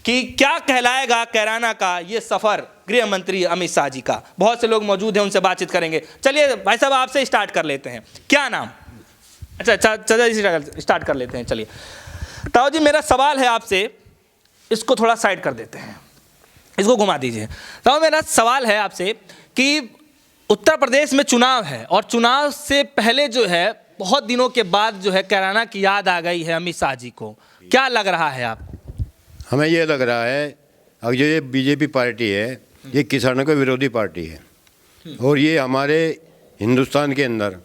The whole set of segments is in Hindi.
कि क्या कहलाएगा कैराना का ये सफर गृह मंत्री अमित शाह जी का। बहुत से लोग मौजूद हैं, उनसे बातचीत करेंगे। चलिए भाई साहब, आपसे स्टार्ट कर लेते हैं, क्या नाम? अच्छा, स्टार्ट कर लेते हैं। चलिए ताऊ जी, मेरा सवाल है आपसे, इसको थोड़ा साइड कर देते हैं, इसको घुमा दीजिए। ताऊ, मेरा सवाल है आपसे कि उत्तर प्रदेश में चुनाव है और चुनाव से पहले जो है बहुत दिनों के बाद जो है कैराना की याद आ गई है अमित शाह जी को, क्या लग रहा है आप? हमें ये लग रहा है अब जो ये बीजेपी पार्टी है ये किसानों की विरोधी पार्टी है और ये हमारे हिंदुस्तान के अंदर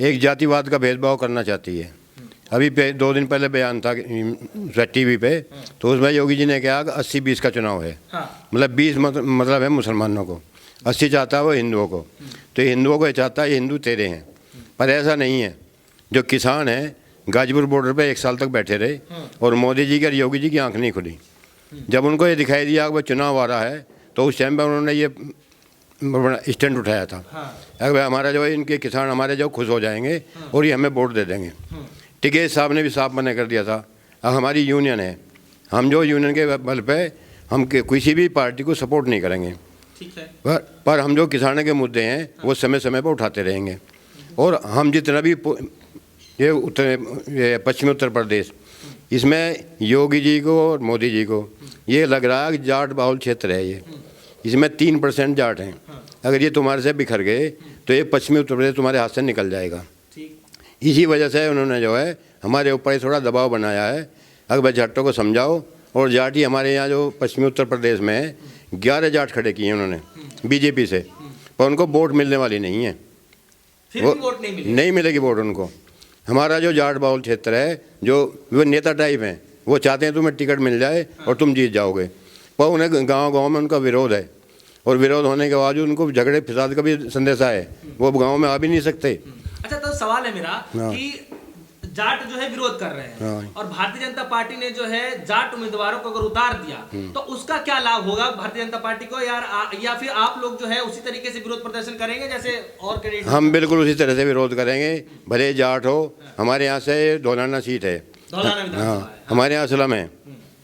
एक जातिवाद का भेदभाव करना चाहती है। अभी 2 दिन पहले बयान था टीवी पे, तो उसमें योगी जी ने कहा कि 80-20 का चुनाव है। मतलब 20 मतलब है मुसलमानों को, 80 चाहता है वो हिंदुओं को। तो हिंदुओं को ये चाहता है ये हिंदू तेरे हैं, पर ऐसा नहीं है। जो किसान हैं गाजीपुर बॉर्डर पे 1 साल तक बैठे रहे और मोदी जी की और योगी जी की आंख नहीं खुली। जब उनको ये दिखाई दिया कि वो चुनाव आ रहा है तो उस टाइम पर उन्होंने ये स्टैंड उठाया था। अगर हमारा जो है इनके किसान हमारे जो खुश हो जाएंगे और ये हमें वोट दे देंगे। टिकैत साहब ने भी साफ मना कर दिया था। अब हमारी यूनियन है, हम जो यूनियन के बल पे हम किसी भी पार्टी को सपोर्ट नहीं करेंगे। ठीक है। पर हम जो किसानों के मुद्दे हैं वो समय समय पर उठाते रहेंगे। और हम जितना भी ये पश्चिमी उत्तर प्रदेश, इसमें योगी जी को और मोदी जी को ये लग रहा है कि जाट बाहुल क्षेत्र है ये, इसमें 3% जाट हैं। अगर ये तुम्हारे से बिखर गए तो ये पश्चिमी उत्तर प्रदेश तुम्हारे हाथ से निकल जाएगा। इसी वजह से उन्होंने जो है हमारे ऊपर थोड़ा दबाव बनाया है। अगर भाई जाटों को समझाओ। और जाट ही हमारे यहाँ जो पश्चिमी उत्तर प्रदेश में है 11 जाट खड़े किए उन्होंने बीजेपी से, पर उनको वोट मिलने वाली नहीं है। वो वोट नहीं मिलेगी वोट उनको। हमारा जो जाट बाहुल क्षेत्र है, जो वो नेता टाइप हैं, वो चाहते हैं तुम्हें टिकट मिल जाए और तुम जीत जाओगे, पर उन्हें गांव-गांव में उनका विरोध है। और विरोध होने के बावजूद उनको झगड़े फिसाद का भी संदेशा है, वो गांव में आ भी नहीं सकते। अच्छा, तो सवाल है मेरा कि जाट जो है विरोध कर रहे हैं और भारतीय जनता पार्टी ने जो है जाट उम्मीदवारों को अगर उतार दिया तो उसका क्या लाभ होगा भारतीय जनता पार्टी को यार, या फिर आप लोग जो है उसी तरीके से विरोध प्रदर्शन करेंगे जैसे और कैंडिडेट? हम बिल्कुल उसी तरह से विरोध करेंगे, भले जाट हो। हमारे यहाँ से धौलाना सीट है, हमारे यहाँ असलम है,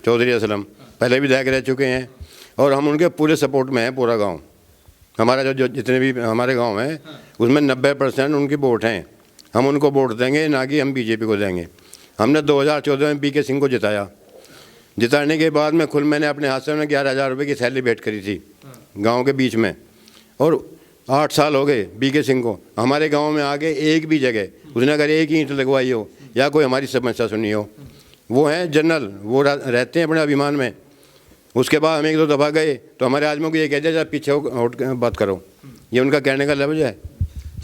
चौधरी असलम पहले विधायक रह चुके हैं और हम उनके पूरे सपोर्ट में हैं। पूरा गाँव हमारा जो जितने भी हमारे गाँव हैं उसमें 90% उनकी वोट हैं। हम उनको वोट देंगे, ना कि हम बीजेपी को देंगे। हमने 2014 में बीके सिंह को जिताया। जिताने के बाद में मैंने अपने हाथ से उन्हें 11,000 रुपये की सैलरी भेंट करी थी गांव के बीच में। और 8 साल हो गए बीके सिंह को। हमारे गांव में आके एक भी जगह उसने अगर एक ईंट लगवाई हो या कोई हमारी समस्या सुनी हो, वो हैं जनरल, वो रहते हैं अपने अभिमान में। उसके बाद हम 1-2 दफ़ा गए तो हमारे आदमियों को ये कह दिया पीछे हट बात करो। ये उनका कहने का लफ्ज़ है।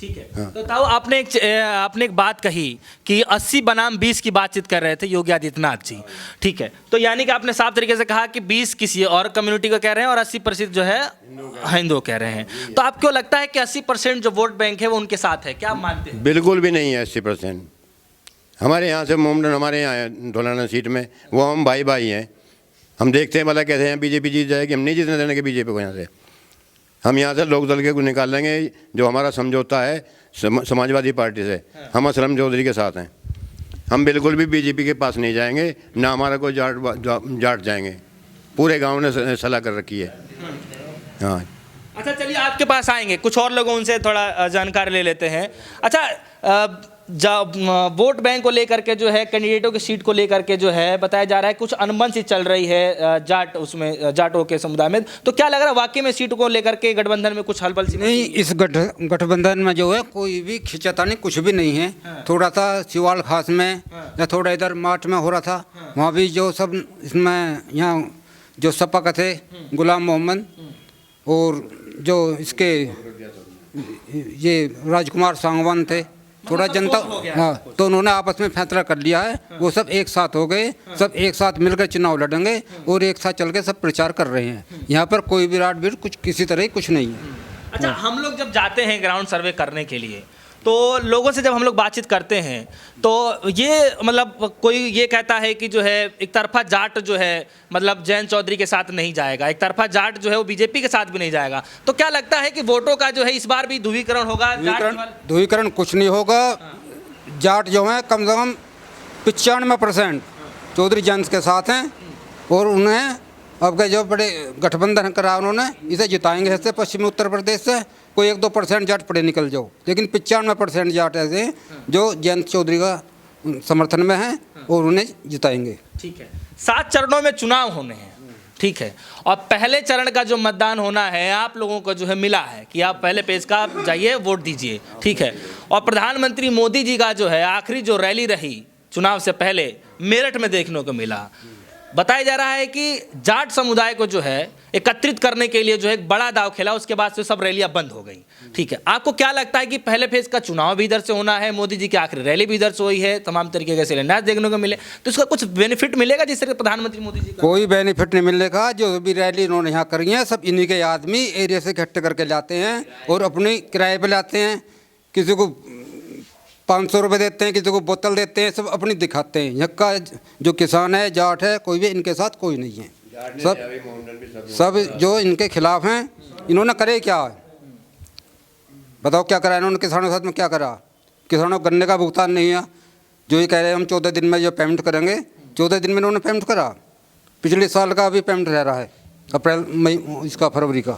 ठीक है। हाँ। तो ताऊ, आपने एक बात कही कि 80 बनाम 20 की बातचीत कर रहे थे योगी आदित्यनाथ जी। ठीक है, तो यानी कि आपने साफ तरीके से कहा कि 20 किसी और कम्युनिटी को कह रहे हैं और 80% जो है हिंदू कह रहे हैं। तो आप क्यों लगता है कि 80% जो वोट बैंक है वो उनके साथ है, क्या आप मानते हैं? बिल्कुल भी नहीं है 80%। हमारे यहाँ से मोमडन हमारे यहाँ है धौलाना सीट में, वो हम भाई भाई हैं। हम देखते हैं मतलब कहते हैं बीजेपी जीत जाएगी, हम नहीं जीतने देने के बीजेपी को। यहाँ से हम यहाँ से लोक दल के को निकाल लेंगे। जो हमारा समझौता है समाजवादी पार्टी से, हम असलम चौधरी के साथ हैं। हम बिल्कुल भी बीजेपी के पास नहीं जाएंगे, ना हमारा कोई जाट जाएंगे। पूरे गांव ने सलाह कर रखी है। हाँ। अच्छा, चलिए आपके पास आएंगे, कुछ और लोगों उनसे थोड़ा जानकारी ले लेते हैं। अच्छा, वोट बैंक को लेकर के जो है कैंडिडेटों की सीट को लेकर के जो है बताया जा रहा है कुछ अनबन सी चल रही है जाट उसमें जाटों के समुदाय में। तो क्या लग रहा है वाकई में सीट को लेकर के गठबंधन में कुछ हलबल सी? नहीं, इस गठबंधन में जो है कोई भी खिंचातानी कुछ भी नहीं है। थोड़ा सा सिवाल खास में या थोड़ा इधर मार्च में हो रहा था, वहाँ भी जो सब इसमें यहाँ जो सपा का थे गुलाम मोहम्मद और जो इसके ये राजकुमार सांगवान थे, थोड़ा जनता, हाँ, तो उन्होंने आपस में फैसला कर लिया है। वो सब एक साथ हो गए, सब एक साथ मिलकर चुनाव लड़ेंगे और एक साथ चल के सब प्रचार कर रहे हैं। यहाँ पर कोई विराट भीड़ कुछ किसी तरह कुछ नहीं है। अच्छा, हम लोग जब जाते हैं ग्राउंड सर्वे करने के लिए तो लोगों से जब हम लोग बातचीत करते हैं तो ये मतलब कोई ये कहता है कि जो है एक तरफा जाट जो है मतलब जयंत चौधरी के साथ नहीं जाएगा, एक तरफा जाट जो है वो बीजेपी के साथ भी नहीं जाएगा। तो क्या लगता है कि वोटों का जो है इस बार भी ध्रुवीकरण होगा? ध्रुवीकरण कुछ नहीं होगा। जाट जो है कम से कम 95% चौधरी जयंत के साथ हैं और उन्हें अब के जो बड़े गठबंधन करा उन्होंने, इसे जिताएंगे ऐसे पश्चिमी उत्तर प्रदेश से। कोई 1-2% जाट पड़े निकल जाओ, लेकिन 95% जाट ऐसे हैं जो जयंत चौधरी का समर्थन में हैं और उन्हें जिताएंगे। ठीक है, 7 चरणों में चुनाव होने हैं, ठीक है, और पहले चरण का जो मतदान होना है आप लोगों को जो है मिला है कि आप पहले पेज का आप जाइए वोट दीजिए, ठीक है। और प्रधानमंत्री मोदी जी का जो है आखिरी जो रैली रही चुनाव से पहले मेरठ में देखने को मिला। बताया जा रहा है कि जाट समुदाय को जो है एकत्रित करने के लिए जो है एक बड़ा दाव खेला, उसके बाद से सब रैलियां बंद हो गई, ठीक है। आपको क्या लगता है कि पहले फेज का चुनाव भी इधर से होना है, मोदी जी की आखिरी रैली भी इधर से हुई है, तमाम तरीके के शिलान्यास देखने को मिले, तो इसका कुछ बेनिफिट मिलेगा जिससे प्रधानमंत्री मोदी जी का? कोई बेनिफिट नहीं मिलेगा। जो भी रैली इन्होंने यहाँ करी है सब इन्हीं के आदमी एरिया से इकट्ठे करके लाते हैं और अपने किराए पे लाते हैं। किसी को 500 रुपये देते हैं, किसी को बोतल देते हैं, सब अपनी दिखाते हैं। यहाँ का जो किसान है, जाट है, कोई भी इनके साथ कोई नहीं है। सब जो इनके खिलाफ हैं, इन्होंने करे क्या? बताओ क्या करा इन्होंने किसानों के साथ में? क्या करा? किसानों को गन्ने का भुगतान नहीं है, जो ये कह रहे हैं हम 14 दिन में जो पेमेंट करेंगे, 14 दिन में इन्होंने पेमेंट करा। पिछले साल का अभी पेमेंट रह रहा है, अप्रैल मई इसका फरवरी का,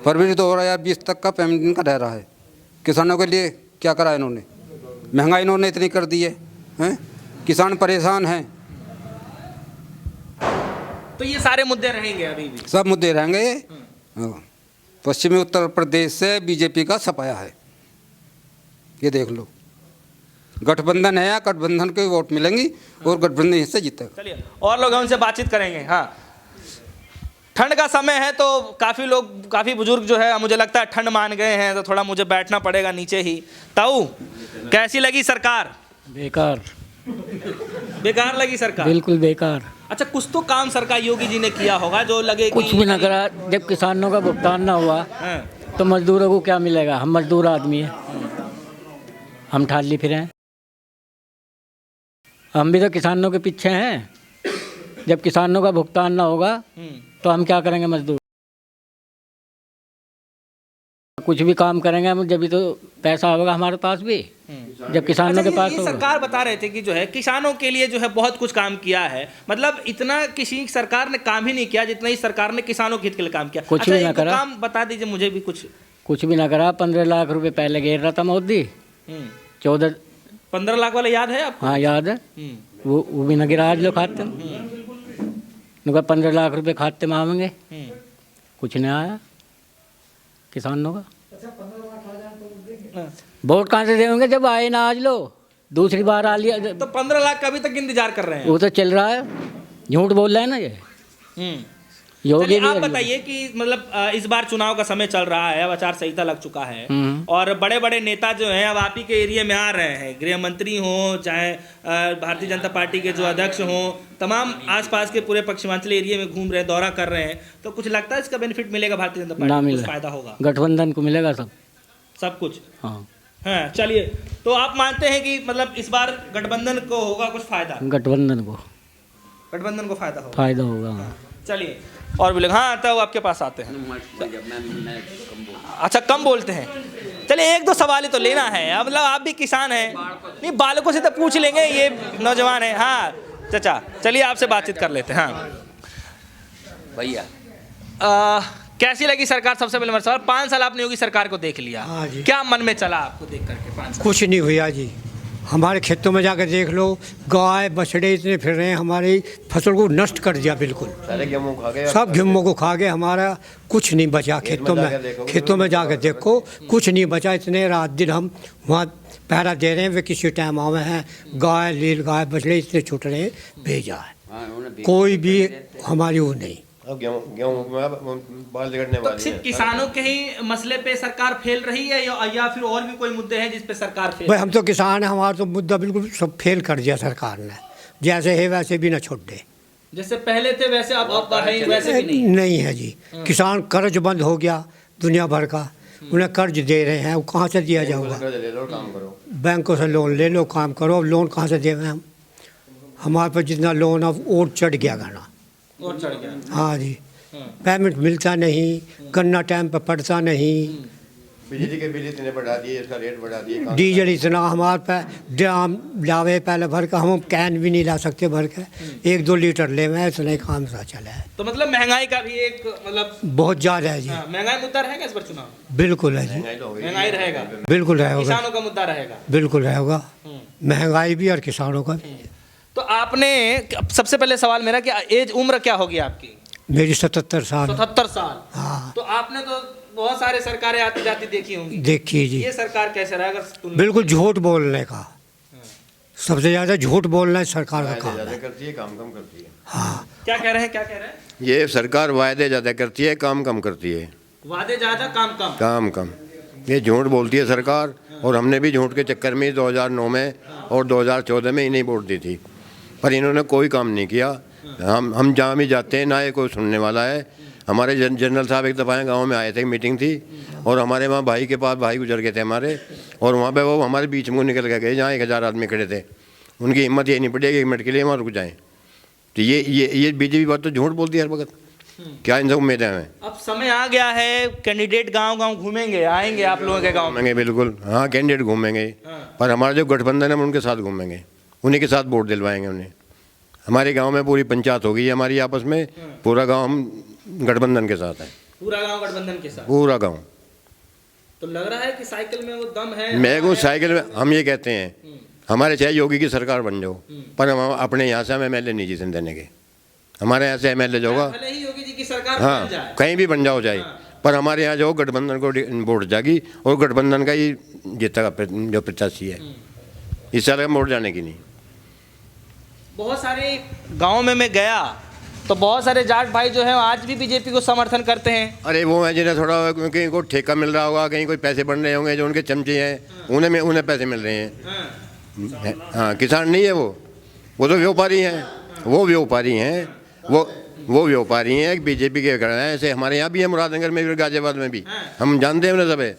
फरवरी 2020 तक का पेमेंट इनका रह रहा है। किसानों के लिए क्या करा इन्होंने? महंगाई इन्होंने इतनी कर दी है, हैं? किसान परेशान हैं। तो ये सारे मुद्दे रहेंगे अभी भी? सब मुद्दे रहेंगे। हाँ। पश्चिमी उत्तर प्रदेश से बीजेपी का सपाया है, ये देख लो। गठबंधन है, या गठबंधन के वोट मिलेंगी और गठबंधन से जीतेगा। चलिए और लोग उनसे बातचीत करेंगे। हाँ, ठंड का समय है तो काफ़ी लोग, काफ़ी बुजुर्ग जो है मुझे लगता है ठंड मान गए हैं, तो थोड़ा मुझे बैठना पड़ेगा नीचे ही। ताऊ, कैसी लगी सरकार? बेकार, बेकार लगी सरकार? बिल्कुल बेकार। अच्छा, कुछ तो काम सरकार योगी जी ने किया होगा जो लगे कुछ भी ना करा। जब किसानों का भुगतान ना हुआ तो मजदूरों को क्या मिलेगा? हम मजदूर आदमी हैं, हम ठाली फिरे हैं। हम भी तो किसानों के पीछे हैं। जब किसानों का भुगतान ना होगा तो हम क्या करेंगे? मजदूर कुछ भी काम करेंगे हम जब भी तो पैसा होगा हमारे पास भी, जब किसानों के पास ये होगा। सरकार बता रहे थे कि जो है किसानों के लिए जो है बहुत कुछ काम किया है, मतलब इतना किसी सरकार ने काम ही नहीं किया जितना इस सरकार ने किसानों के हित के लिए काम किया। कुछ भी ना करा। काम बता दीजिए मुझे भी कुछ भी ना करा। 15 लाख रुपए पहले घेर रहा था मोदी। 15 लाख वाला याद है आपको? हाँ याद है। वो भी ना गिरा। आज लोग खाते 15 लाख रुपए खाते मांगेंगे, कुछ नहीं आया किसानों का। वोट कहाँ से देंगे जब आए ना? आज लो दूसरी बार आ लिया तो 15 लाख का अभी तक इंतजार कर रहे हैं। वो तो चल रहा है, झूठ बोल रहे हैं ना ये योगी चलिए भी। आप बताइए कि मतलब इस बार चुनाव का समय चल रहा है, अब आचार संहिता लग चुका है और बड़े बड़े नेता जो हैं अब आप ही के एरिया में आ रहे हैं, गृह मंत्री हों चाहे भारतीय जनता पार्टी के जो अध्यक्ष हों, तमाम आसपास के पूरे पश्चिमांचल एरिया में घूम रहे हैं, दौरा कर रहे हैं, तो कुछ लगता है इसका बेनिफिट मिलेगा भारतीय जनता पार्टी को? कुछ फायदा होगा? गठबंधन को मिलेगा सब कुछ। हाँ हाँ, चलिए तो आप मानते हैं कि मतलब इस बार गठबंधन को होगा कुछ फायदा? गठबंधन को फायदा होगा। हाँ। चलिए और भी लोग। हाँ, तो आपके पास आते हैं। अच्छा, कम बोलते हैं। चलिए एक दो सवाल ही तो लेना है, मतलब आप भी किसान हैं। नहीं, बालकों से तो पूछ लेंगे, ये नौजवान है। हाँ चाचा, चलिए आपसे बातचीत कर लेते हैं। हाँ भैया, कैसी लगी सरकार? सबसे पहले मेरा सवाल, 5 साल आपने योगी सरकार को देख लिया, हाँ जी। क्या मन में चला आपको देख करके? 5 साल कुछ नहीं हुआ जी। हमारे खेतों में जाकर देख लो, गाय बछड़े इतने फिर रहे हैं, हमारी फसल को नष्ट कर दिया बिल्कुल। सारे गेहूं खा गए, सब गेहूं को खा गए, हमारा कुछ नहीं बचा खेतों में। खेतों में जाकर देखो कुछ नहीं बचा। इतने रात दिन हम वहाँ पहरा दे रहे हैं, वे किसी टाइम आवे हैं, गाय लील गाय बछड़े इतने छूट रहे हैं, भेजा है। कोई भी हमारी वो नहीं। गेहूं में बाल झगड़ने तो वाली सिर्फ है। किसानों के ही मसले पे सरकार फेल रही है या फिर और भी कोई मुद्दे हैं जिस पे सरकार फेल? भाई हम तो किसान हैं, हमारा तो मुद्दा बिल्कुल सब फेल कर दिया सरकार ने। जैसे है वैसे भी ना छोड़ दे। जैसे पहले थे वैसे अब है वैसे भी नहीं? नहीं है जी। किसान कर्ज बंद हो गया दुनिया भर का, उन्हें कर्ज दे रहे हैं, वो कहाँ से दिया जाऊँगा? ले लो, काम करो, बैंकों से लोन ले लो, काम करो। लोन कहाँ से दें हम? हमारे पास जितना लोन अब और चढ़ गया गाना। और चढ़ गया? हाँ जी। पेमेंट मिलता नहीं, गन्ना टाइम पर पड़ता नहीं, बिजली के बिल इतने बढ़ा दिए, इसका रेट बढ़ा दिए, डीजल इतना हमारे पे ड्राम लावे पहले भर के, हम कैन भी नहीं ला सकते भर के, 1-2 लीटर ले में इतना ही काम सा चला है। तो मतलब महंगाई का भी एक मतलब बहुत ज़्यादा है जी। महंगाई मुद्दा रहेगा इस बार चुनाव? बिल्कुल है जी, महंगाई रहेगा, बिल्कुल रहेगा, किसानों का मुद्दा रहेगा, बिल्कुल रहेगा, महंगाई भी और किसानों का भी। तो आपने सबसे पहले सवाल मेरा कि एज उम्र क्या होगी आपकी? मेरी 77 साल। 77 साल। हाँ। तो आपने तो बहुत सारे सरकारें आती जाती देखी होंगी, देखिए जी, ये सरकार कैसे रहेगा? बिल्कुल झूठ बोलने का, सबसे ज़्यादा झूठ बोलना सरकार का काम ज़्यादा है। करती है, काम कम करती है। हाँ, क्या कह रहे हैं, क्या कह रहे हैं? ये सरकार वायदे ज़्यादा करती है, काम कम करती है। वादे ज्यादा काम कम। काम कम, ये झूठ बोलती है सरकार। और हमने भी झूठ के चक्कर में 2009 में और 2014 में इन्हें वोट दी थी, पर इन्होंने कोई काम नहीं किया। हम जहाँ भी जाते हैं ना ये कोई सुनने वाला है। हमारे जनरल साहब एक दफ़ा गांव में आए थे, मीटिंग थी, और हमारे वहाँ भाई के पास भाई गुजर गए थे हमारे, और वहाँ पे वो हमारे बीच में निकल के गए जहाँ 1000 आदमी खड़े थे। उनकी हिम्मत ये नहीं पड़ी कि 1 मिनट के लिए वहाँ रुक जाएँ। तो ये बीजेपी बात तो झूठ बोलती है हर वक्त। क्या इनसे उम्मीद है हमें? अब समय आ गया है, कैंडिडेट गांव-गांव घूमेंगे, आएंगे आप लोगों के गांव में। घूमेंगे बिल्कुल, हाँ कैंडिडेट घूमेंगे, पर हमारा जो गठबंधन है हम उनके साथ घूमेंगे, उन्हीं के साथ वोट दिलवाएंगे उन्हें। हमारे गांव में पूरी पंचायत हो गई है हमारी आपस में, पूरा गांव हम गठबंधन के साथ है, पूरा गांव गठबंधन के साथ, पूरा गांव। तो लग रहा है कि साइकिल में वो दम है। मैं को साइकिल में हम ये कहते हैं, हमारे चाहे योगी की सरकार बन जाओ, पर हम अपने यहाँ से हम MLA नहीं जीतने देने के। हमारे यहाँ से MLA जो होगा, भले ही योगी जी की सरकार बन हाँ जाए, कहीं भी बन जाओ चाहे, पर हमारे यहाँ जो गठबंधन को वोट जाएगी, और गठबंधन का ही जीतेगा जो प्रत्याशी है। इस साल हम वोट जाने की नहीं। बहुत सारे गाँव में मैं गया तो बहुत सारे जाट भाई जो हैं आज भी बीजेपी को समर्थन करते हैं। अरे वो है जिन्हें थोड़ा कहीं को ठेका मिल रहा होगा, कहीं कोई पैसे बन रहे होंगे, जो उनके चमचे हैं उन्हें पैसे मिल रहे हैं। हाँ, किसान नहीं है वो तो व्यापारी हैं, वो व्यापारी हैं, वो व्यापारी हैं, बीजेपी के घर हैं। ऐसे हमारे यहाँ भी है, मुरादनगर में भी, गाजियाबाद में भी, हम जानते हैं उन्हें सब है।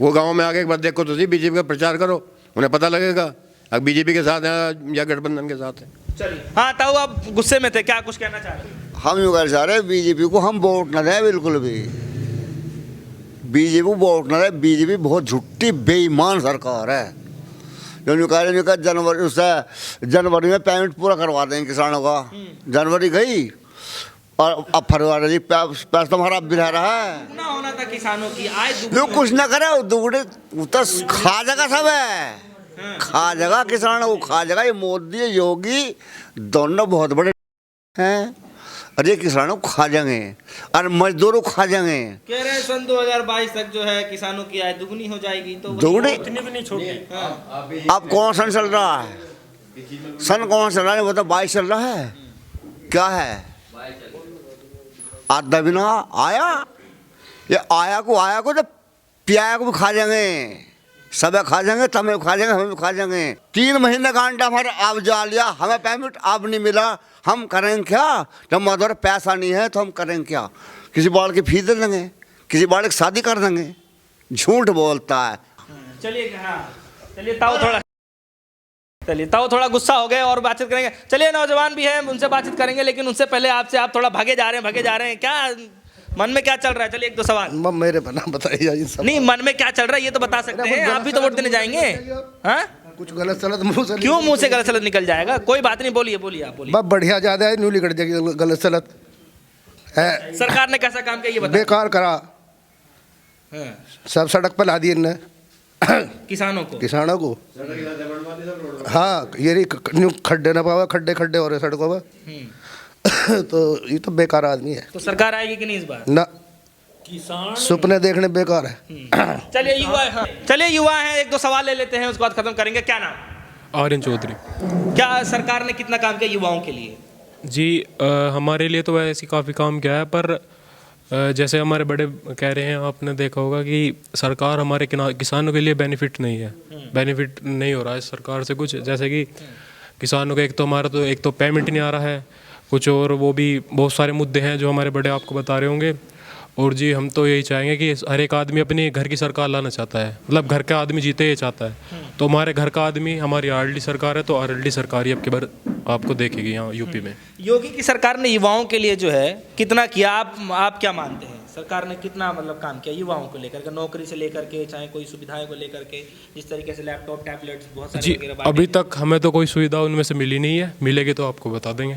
वो गाँव में आके एक बार देखो तो सही, बीजेपी का प्रचार करो, उन्हें पता लगेगा अब बीजेपी के साथ है या गठबंधन के साथ है। चलिए, हाँ ताऊ आप गुस्से में थे, क्या कुछ कहना चाह रहे हैं? हम यूँ कहना चाह रहे हैं बीजेपी को हम वोट न दें, बिल्कुल भी बीजेपी को वोट न दें। बीजेपी बहुत झूठी बेईमान सरकार है। जो यूँ कह रहे हैं जनवरी में पेमेंट पूरा करवा देंगे किसानों का, जनवरी गई और अब फरवरी पैसा तो हमारा अब भी रह रहा है। दुगना होना था किसानों की आय, जो कुछ न करे दुगने तो खा जाएगा, सब है खा जाएगा, किसानों को खा जाएगा। ये मोदी योगी दोनों बहुत बड़े हैं, अरे किसानों को खा जाएंगे और मजदूरों को खा जाएंगे। कह रहे हैं सन 2022 तक जो है किसानों की आय दुगनी हो जाएगी। तो दुगनी इतनी भी नहीं छोटी। अब कौन सन चल रहा है? सन कौन चल रहा है? वो तो 22 चल रहा है। क्या है? आधा भी ना आया, ये आया को तो पियाया को भी खा जाएंगे, सब खा जाएंगे, तमें खा जाएंगे, हमें भी खा जाएंगे। 3 महीने का अंडा हमारे आप जा लिया, हमें पेमेंट आप नहीं मिला, हम करेंगे क्या? जब हमारे पैसा नहीं है तो हम करेंगे क्या? किसी बाल की फीस दे देंगे, किसी बाल की शादी कर देंगे। झूठ बोलता है। चलिए, हाँ चलिए ताऊ थोड़ा गुस्सा हो गए और बातचीत करेंगे। चलिए, नौजवान भी हैं, उनसे बातचीत करेंगे, लेकिन उनसे पहले आपसे आप थोड़ा भागे जा रहे हैं, क्या मन में क्या चल रहा है? चलिए 1-2 सवाल मेरे बना बताइए। नहीं, मन में क्या चल रहा है ये तो बता सकते हैं, आप भी तो वोट देने जाएंगे। हाँ, कुछ गलत सलत मुंह से क्यों मुंह से गलत सलत निकल जाएगा? कोई बात नहीं, बोलिए आप बोलिए। बस बढ़िया ज्यादा है, न्यू निकल जाएगी गलत सलत है। सरकार ने कैसा काम किया ये बताइए। बेकार करा, सब सड़क पर ला दिए इनने किसानों को। हाँ, ये खड्डे ना पावा, खड्डे हो रहे सड़कों पर। तो ये तो बेकार आदमी है। तो सरकार आएगी कि नहीं इस बार? ना, सपने देखने बेकार है। चलिए युवा हैं, 1-2 सवाल ले लेते हैं, उसके बाद खत्म करेंगे। क्या नाम? आर्यन चौधरी। क्या सरकार ने कितना काम किया युवाओं के लिए? जी हमारे लिए तो वैसे काफ़ी काम किया है, पर जैसे हमारे बड़े कह रहे हैं, आपने देखा होगा कि सरकार हमारे किसानों के लिए बेनिफिट नहीं हो रहा है सरकार से कुछ। जैसे कि किसानों का एक तो पेमेंट नहीं आ रहा है कुछ, और वो भी बहुत सारे मुद्दे हैं जो हमारे बड़े आपको बता रहे होंगे। और जी हम तो यही चाहेंगे कि हर एक आदमी अपने घर की सरकार लाना चाहता है, मतलब घर का आदमी जीते ये चाहता है। तो हमारे घर का आदमी, हमारी RLD सरकार है, तो RLD सरकार ही अब की बार आपको देखेगी यहाँ यूपी में। योगी की सरकार ने युवाओं के लिए जो है कितना किया, आप क्या मानते हैं? सरकार ने कितना मतलब काम किया युवाओं को लेकर के, नौकरी से लेकर के, चाहे कोई सुविधाएं को लेकर के, जिस तरीके से लैपटॉप, टैबलेट्स बहुत सारे जी वगैरह बांटे अभी हैं। तक हमें तो कोई सुविधा उनमें से मिली नहीं है, मिलेगी तो आपको बता देंगे।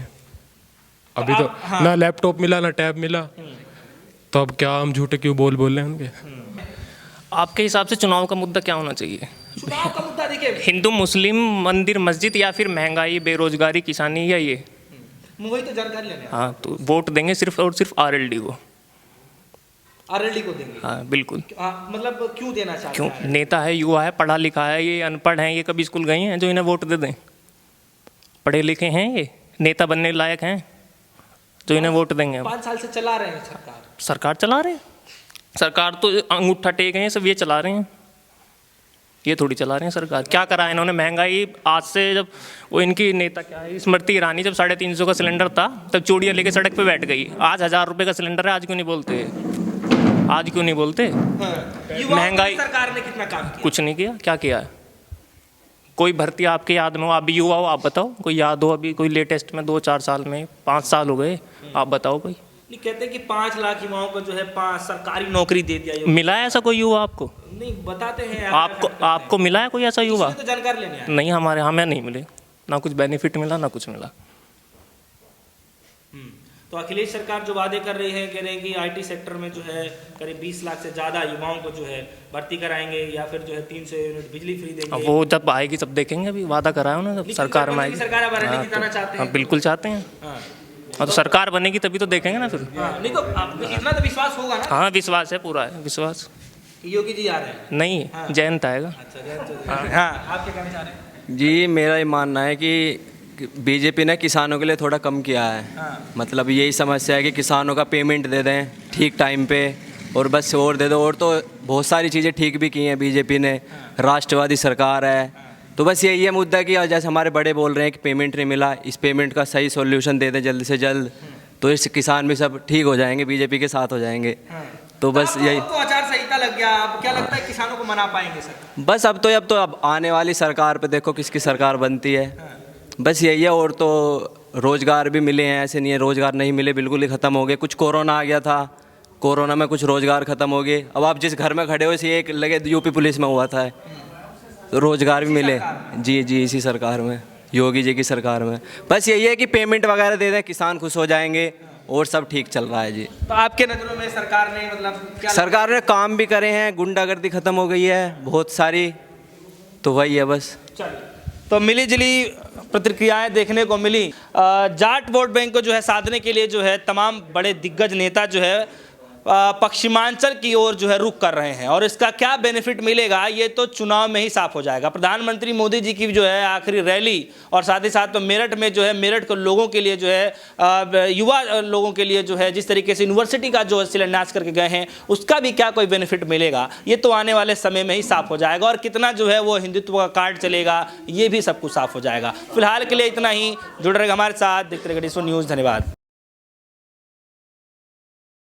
अभी तो हाँ। ना लैपटॉप मिला ना टैब मिला, तो अब क्या हम झूठे क्यों बोल रहे हैं उनके। आपके हिसाब से चुनाव का मुद्दा क्या होना चाहिए? चुनाव का मुद्दा देखिए, हिंदू मुस्लिम, मंदिर मस्जिद, या फिर महंगाई, बेरोजगारी, किसानी, या ये? वही तो जानकारी लेने आए। हाँ, तो वोट देंगे सिर्फ और सिर्फ आरएलडी को। आरएलडी को देंगे? हाँ बिल्कुल। मतलब क्यों देना चाहते क्यों? हैं? नेता है, युवा है, पढ़ा लिखा है, ये अनपढ़ हैं, ये कभी स्कूल गए हैं जो इन्हें वोट दे दें? पढ़े लिखे हैं, ये नेता बनने लायक हैं जो इन्हें वोट देंगे हम? 5 साल से चला रहे हैं सरकार चला रहे हैं। सरकार तो अंगूठा टेक हैं, सब ये चला रहे हैं, ये थोड़ी चला रहे हैं सरकार। क्या करा है इन्होंने? महंगाई आज से जब वो इनकी नेता क्या है स्मृति ईरानी, जब 350 का सिलेंडर था तब चूड़ियाँ लेके सड़क पे बैठ गई। आज 1000 रुपये का सिलेंडर है, आज क्यों नहीं बोलते? आज क्यों नहीं बोलते? महंगाई सरकार ने कितना काम किया? कुछ नहीं किया। क्या किया है? कोई भर्ती आपके याद में हो? आप भी युवा हो, आप बताओ कोई याद हो अभी, कोई लेटेस्ट में 2-4 साल में? 5 साल हो गए, आप बताओ कोई। नहीं, कहते हैं कि 5 लाख युवाओं को जो है 5 सरकारी नौकरी दे दिया। मिला है ऐसा कोई युवा आपको? नहीं बताते हैं आपको मिला है कोई ऐसा युवा? तो जानकारी लेने आए। नहीं, हमें नहीं मिले, ना कुछ बेनिफिट मिला ना कुछ मिला। तो अखिलेश सरकार जो वादे कर रही है, कह रहे हैं कि आईटी सेक्टर में जो है करीब 20 लाख से ज़्यादा युवाओं को जो है भर्ती कराएंगे, या फिर जो है 300 यूनिट बिजली फ्री देंगे। अब वो जब आएगी तब देखेंगे, अभी वादा करा है उन्होंने, जब सरकार में आएगी। सरकार अब रणनीति जिताना चाहते हैं। हाँ बिल्कुल चाहते हैं। हाँ तो सरकार बनेगी तभी तो देखेंगे ना फिर। नहीं तो इतना तो विश्वास होगा ना? हाँ विश्वास है, पूरा है विश्वास। योगी जी आ रहे हैं? नहीं, जयंत आएगा। हाँ, आप क्या कहना चाह रहे हैं? जी मेरा ये मानना है कि बीजेपी ने किसानों के लिए थोड़ा कम किया है। मतलब यही समस्या है कि किसानों का पेमेंट दे दें ठीक टाइम पे, और बस और दे दो। और तो बहुत सारी चीज़ें ठीक भी की हैं बीजेपी ने, राष्ट्रवादी सरकार है। तो बस यही है मुद्दा कि जैसे हमारे बड़े बोल रहे हैं कि पेमेंट नहीं मिला, इस पेमेंट का सही सॉल्यूशन दे दें जल्द से जल्द, तो इस किसान भी सब ठीक हो जाएंगे, बीजेपी के साथ हो जाएंगे। तो बस यही। तो आचार संहिता लग गया, अब क्या लगता है किसानों को मना पाएंगे सर? बस अब आने वाली सरकार पे देखो किसकी सरकार बनती है, बस यही है। और तो रोज़गार भी मिले हैं, ऐसे नहीं है रोज़गार नहीं मिले, बिल्कुल ही ख़त्म हो गए। कुछ कोरोना आ गया था, कोरोना में कुछ रोज़गार ख़त्म हो गए। अब आप जिस घर में खड़े हो इसी एक लगे यूपी पुलिस में हुआ था, तो रोज़गार भी मिले। जी इसी सरकार में, योगी जी की सरकार में। बस यही है कि पेमेंट वगैरह दे दें, किसान खुश हो जाएंगे और सब ठीक चल रहा है जी। तो आपके नज़रों में सरकार ने मतलब क्या सरकार ने काम भी करे हैं, गुंडागर्दी ख़त्म हो गई है बहुत सारी, तो वही है बस। तो मिली जुली प्रतिक्रियाएं देखने को मिली। जाट वोट बैंक को जो है साधने के लिए जो है तमाम बड़े दिग्गज नेता जो है पश्चिमांचल की ओर जो है रुख कर रहे हैं, और इसका क्या बेनिफिट मिलेगा ये तो चुनाव में ही साफ हो जाएगा। प्रधानमंत्री मोदी जी की जो है आखिरी रैली, और साथ ही साथ तो मेरठ में जो है मेरठ के लोगों के लिए जो है युवा लोगों के लिए जो है जिस तरीके से यूनिवर्सिटी का जो शिलान्यास करके गए हैं, उसका भी क्या कोई बेनिफिट मिलेगा ये तो आने वाले समय में ही साफ हो जाएगा। और कितना जो है वो हिंदुत्व का कार्ड चलेगा ये भी सब कुछ साफ हो जाएगा। फिलहाल के लिए इतना ही। जुड़ रहेगा हमारे साथ, देखते रहिए न्यूज़। धन्यवाद।